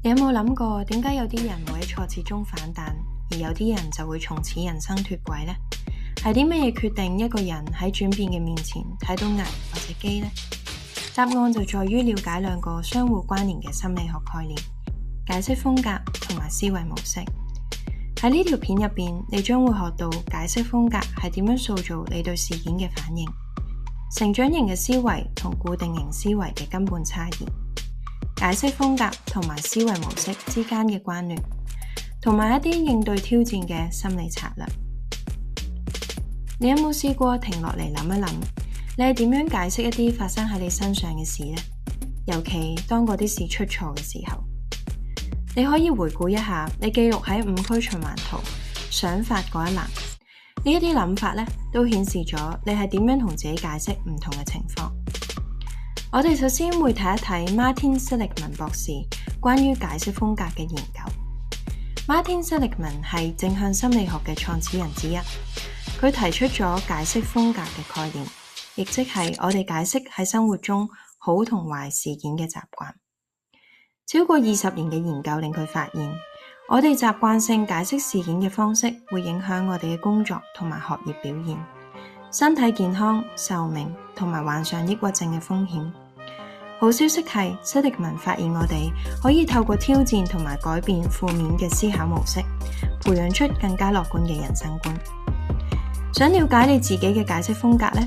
你有冇諗過點解有啲人會喺挫折中反彈，而有啲人就會從此人生脫軌呢？係啲乜嘢決定一個人喺轉變嘅面前睇到危或者機呢？答案就在於了解兩個相互關聯嘅心理學概念：解釋風格同埋思維模式。喺呢條片入邊，你將會學到解釋風格係點樣塑造你對事件嘅反應，成長型嘅思維同固定型思維嘅根本差異，解釋風格同埋思維模式之間嘅關聯，同埋一啲應對挑戰嘅心理策略。你有冇試過停落嚟諗一諗，你係點樣解釋一啲發生喺你身上嘅事呢？尤其當嗰啲事出錯嘅時候，你可以回顧一下你記錄喺5區循環圖想法嗰一欄，呢一啲諗法呢，都顯示咗你係點樣同自己解釋唔同嘅情況。我哋首先會睇一睇 Martin Seligman 博士關於解釋風格嘅研究。Martin Seligman 係正向心理學嘅創始人之一，佢提出咗解釋風格嘅概念，亦即係我哋解釋喺生活中好同壞事件嘅習慣。超過20年嘅研究令佢發現，我哋習慣性解釋事件嘅方式會影響我哋嘅工作同埋學業表現、身體健康、壽命同埋患上抑鬱症嘅風險。好消息係，Seligman發現我哋可以透過挑戰同埋改變負面嘅思考模式，培養出更加樂觀嘅人生觀。想了解你自己嘅解釋風格呢，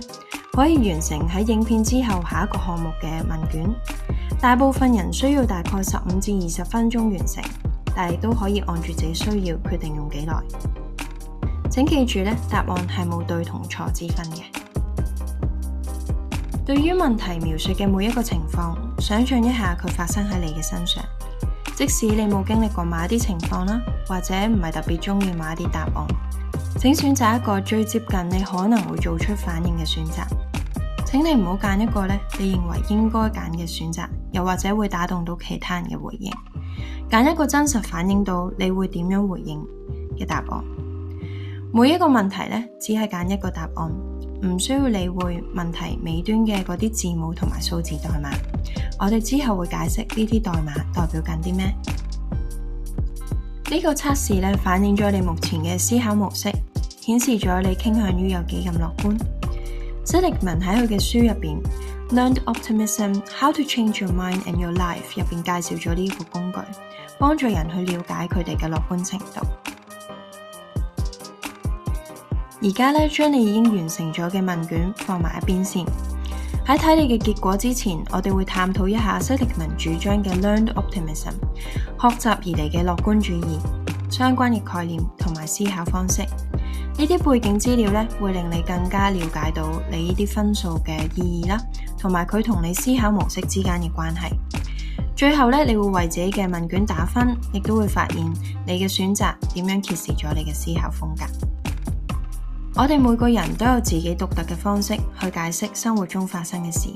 可以完成喺影片之後下一個項目嘅問卷。大部分人需要大概15至20分鐘完成，但亦都可以按住自己需要決定用幾耐。請記住呢，答案係冇對同錯之分嘅。對於問題描述嘅每一個情況，想象一下佢發生喺你嘅身上。即使你冇經歷過某一啲情況啦，或者唔係特別中意某一啲答案，請選擇一個最接近你可能會做出反應嘅選擇。請你唔好揀一個你認為應該揀嘅選擇，又或者會打動到其他人嘅回應。揀一個真實反映到你會點樣回應嘅答案。每一個問題只係揀一個答案，唔需要理會問題尾端嘅嗰啲字母同埋數字代碼。我哋之後會解釋呢啲代碼代表緊啲咩。呢個測試反映咗你目前嘅思考模式，顯示咗你傾向於有幾咁樂觀。Seligman 喺佢嘅書入邊 Learned Optimism: How to Change Your Mind and Your Life 入邊介紹咗呢個工具，幫助人去了解佢哋嘅樂觀程度。而家將你已經完成咗嘅問卷放埋一邊先。喺睇你嘅結果之前，我哋會探討一下 Seligman 主張嘅 Learned Optimism 學習而嚟嘅樂觀主義相關嘅概念同埋思考方式。呢啲背景資料會令你更加了解到你呢啲分數嘅意義啦，同埋佢同你思考模式之間嘅關係。最後你會為自己嘅問卷打分，亦都會發現你嘅選擇點樣揭示咗你嘅思考風格。我哋每個人都有自己獨特嘅方式去解釋生活中發生嘅事，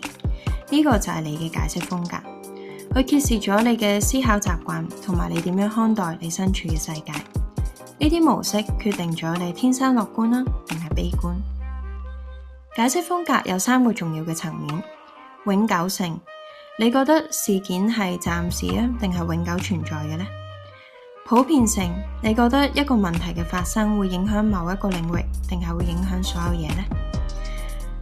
呢個就係你嘅解釋風格，去揭示咗你嘅思考習慣同埋你點樣看待你身處嘅世界。呢啲模式決定咗你天生樂觀啦，定係悲觀。解釋風格有3個重要嘅層面：永久性，你覺得事件係暫時定係永久存在嘅呢？普遍性，你覺得一個問題嘅發生會影響某一個領域，定係會影響所有嘢呢？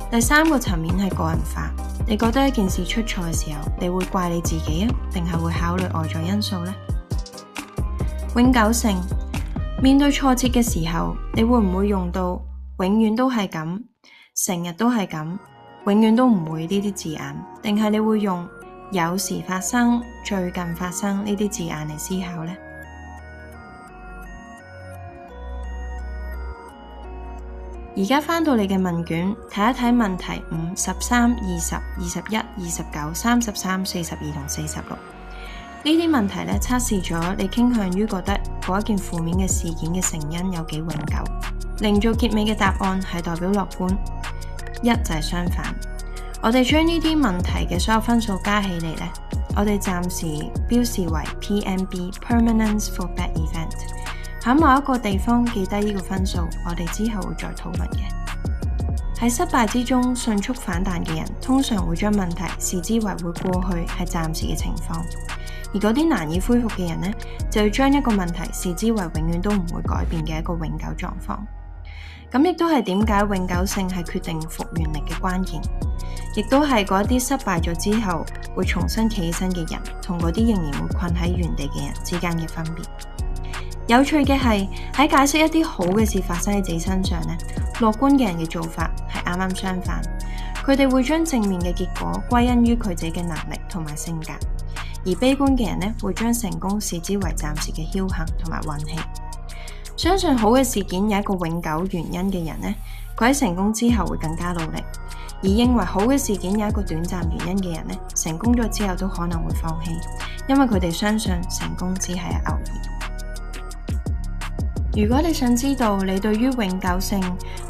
第3個層面係個人化，你覺得一件事出錯嘅時候，你會怪你自己定係會考慮外在因素呢？永久性，面對挫折嘅時候，你會唔會用到永遠都係咁、成日都係咁、永遠都唔會呢啲字眼，定係你會用有時發生、最近發生呢啲字眼嚟思考呢？而家返到你嘅問卷，睇一睇問題5、13、20、21、29、33、42同46。呢啲問題測試咗你傾向於覺得嗰一件負面嘅事件嘅成因有幾永久。0做結尾嘅答案係代表樂觀，1就係相反。我哋將呢啲問題嘅所有分數加起嚟我哋暫時標示為 PMB Permanence for Bad Event。喺某一個地方記低呢個分數，我哋之後會再討論嘅。喺失敗之中迅速反彈嘅人，通常會將問題視之為會過去，係暫時嘅情況，而嗰啲難以恢復嘅人呢，就要將一個問題視之為永遠都唔會改變嘅一個永久狀況。咁亦都係點解永久性係決定復原力嘅關鍵，亦都係嗰啲失敗咗之後會重新企起身嘅人，同嗰啲仍然會困喺原地嘅人之間嘅分別。有趣嘅係喺解釋一啲好嘅事發生喺自己身上呢，樂觀嘅人嘅做法係啱啱相反，佢哋會將正面嘅結果歸因於佢自己嘅能力同埋性格，而悲觀嘅人呢，會將成功視之為暫時嘅僥倖同埋運氣。相信好嘅事件有一個永久原因嘅人呢，佢喺成功之後會更加努力；而認為好嘅事件有一個短暫原因嘅人呢，成功咗之後都可能會放棄，因為佢哋相信成功只係偶然。如果你想知道你對於永久性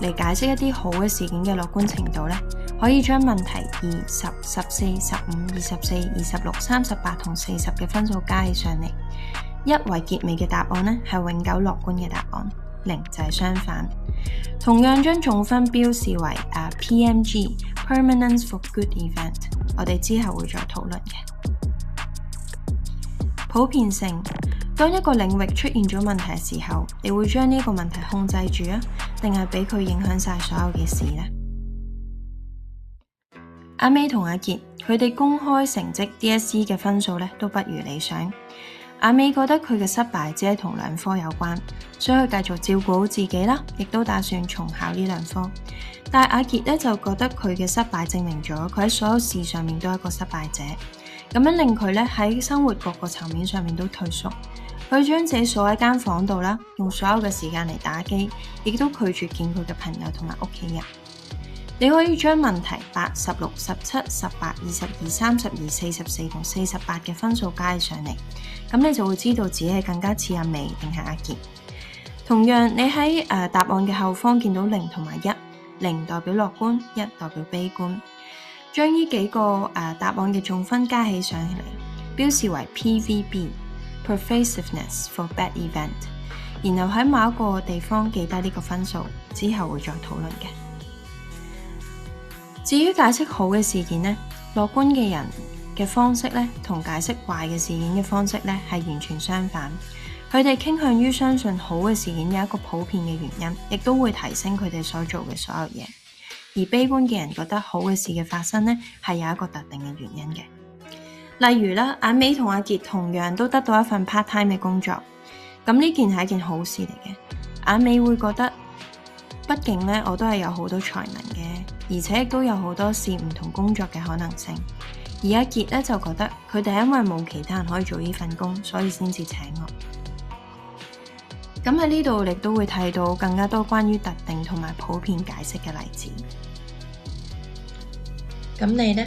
嚟解釋一啲好嘅事件嘅樂觀程度呢，可以將問題2、10、14、15、24、26、38同40嘅分數加起上嚟。1為結尾嘅答案呢，係永久樂觀嘅答案，0就係相反。同樣將總分標示為PMG Permanence for Good Event， 我哋之後會再討論嘅。普遍性，當一個領域出現咗問題嘅時候，你會將呢個問題控制住啊，定係俾佢影響晒所有嘅事呢？阿美同阿傑，佢哋公開成績 DSE 嘅分數呢都不如理想。阿美覺得佢嘅失敗只係同兩科有關，所以佢繼續照顧好自己啦，亦都打算重考呢兩科。但係阿傑呢就覺得佢嘅失敗證明咗佢喺所有事上面都係一個失敗者，咁樣令佢呢喺生活各個層面上面都退縮。佢將自己鎖喺間房度啦，用所有嘅時間嚟打機，亦都拒絕見佢嘅朋友同埋屋企人。你可以將問題8、16、17、18、22、32、44同48嘅分數加起上嚟，咁你就會知道自己係更加似阿美定係阿傑。同樣，你喺答案嘅後方見到0同埋1， 0代表樂觀，1代表悲觀。將呢幾個答案嘅總分加起上嚟，標示為 PVB Pervasiveness for Bad Event， 然後喺某一個地方記低呢個分數，之後會再討論嘅。至於解釋好嘅事件呢，樂觀嘅人嘅方式呢，同解釋壞嘅事件嘅方式呢，係完全相反。佢哋傾向於相信好嘅事件有一個普遍嘅原因，亦都會提升佢哋所做嘅所有嘢。而悲觀嘅人覺得好嘅事嘅發生呢，係有一個特定嘅原因嘅。例如啦，阿美同阿傑同樣都得到一份 part time 嘅工作，咁呢件係一件好事嚟嘅。阿美會覺得，畢竟呢，我都係有好多才能嘅，而且亦都有好多試唔同工作嘅可能性。而阿傑呢，就覺得佢哋係因為冇其他人可以做呢份工，所以先至請我。咁喺呢度你都會睇到更加多關於特定同埋普遍解釋嘅例子。咁你呢？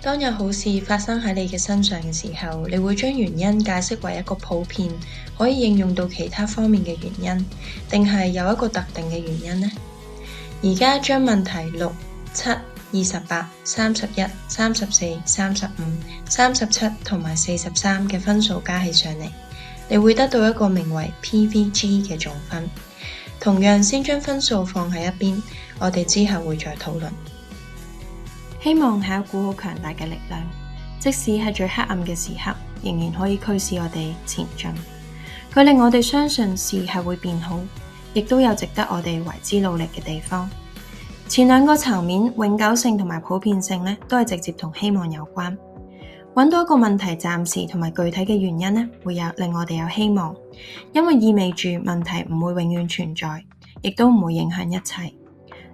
當有好事發生喺你嘅身上嘅時候，你會將原因解釋為一個普遍可以應用到其他方面嘅原因，定係有一個特定嘅原因呢？而家將問題6、7、28、31、34、35、37同埋43嘅分數加起上嚟，你會得到一個名為 PVG 嘅總分。同樣先將分數放喺一邊，我哋之後會再討論。希望係一股好強大嘅力量，即使係最黑暗嘅時刻，仍然可以驅使我哋前進。佢令我哋相信事係會變好，亦都有值得我哋為之努力嘅地方。前兩個層面，永久性同埋普遍性呢，都係直接同希望有關。揾到一個問題暫時同埋具體嘅原因呢，會令我哋有希望，因為意味住問題唔會永遠存在，亦都唔會影響一切。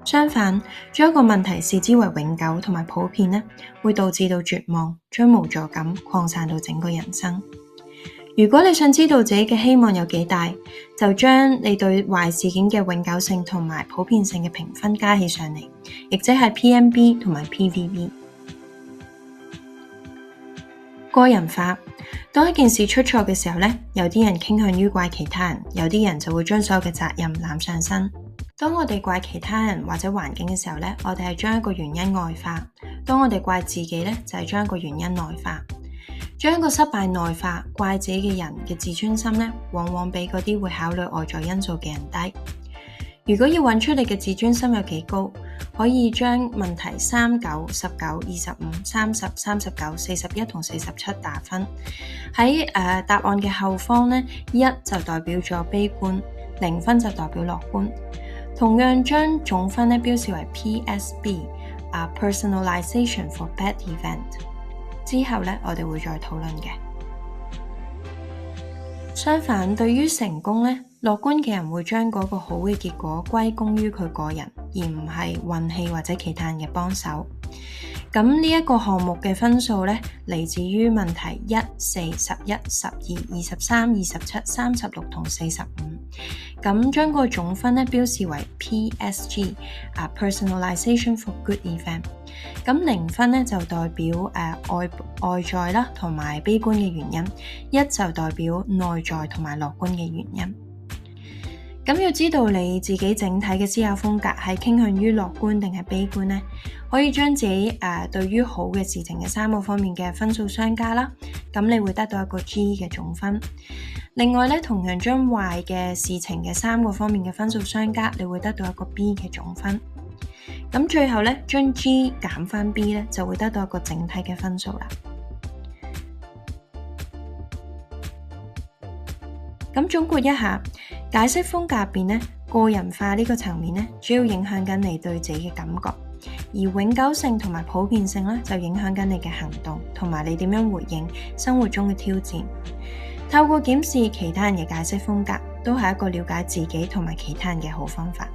相反，將一個問題視之為永久同埋普遍呢，會導致到絕望，將無助感擴散到整個人生。如果你想知道自己嘅希望有幾大，就將你對壞事件嘅永久性同埋普遍性嘅評分加起上嚟，亦即係 PMB 同埋 PVB。個人化，當一件事出錯嘅時候呢，有啲人傾向於怪其他人，有啲人就會將所有嘅責任攬上身。當我哋怪其他人或者環境嘅時候呢，我哋係將一個原因外化；當我哋怪自己呢，就係將一個原因內化。將一個失敗內化，怪自己嘅人嘅自尊心呢，往往比嗰啲會考慮外在因素嘅人低。如果要揾出你嘅自尊心有幾高，可以將問題3、9、19、25、30、39、41同47打分。喺答案嘅後方呢，1就代表咗悲觀，0分就代表樂觀。同樣將總分呢標示為 PSB，Personalization for Bad Event。之後呢，我哋會再討論嘅。相反，對於成功呢，樂觀嘅人會將嗰個好嘅結果歸功於佢個人，而唔係運氣或者其他人嘅幫手。咁呢一個項目嘅分數呢，嚟自於問題1、4、11、12、23、27、36同45。咁將個總分呢標示為 PSG，Personalization for Good Event。咁0分呢就代表外在啦同埋悲觀嘅原因，1就代表內在同埋樂觀嘅原因。咁要知道你自己整體嘅思考風格係傾向於樂觀定係悲觀呢？可以將自己對於好嘅事情嘅3個方面嘅分數相加啦，咁你會得到一個 G 嘅總分。另外咧，同樣將壞嘅事情嘅3個方面嘅分數相加，你會得到一個 B 嘅總分。咁最後咧，將 G 減翻 B 咧，就會得到一個整體嘅分數啦。咁總括一下，解釋風格入邊咧，個人化呢個層面咧，主要影響緊你對自己嘅感覺，而永久性同埋普遍性咧，就影響緊你嘅行動同埋你點樣回應生活中嘅挑戰。透過檢視其他人嘅解釋風格，都係一個了解自己同埋其他人嘅好方法。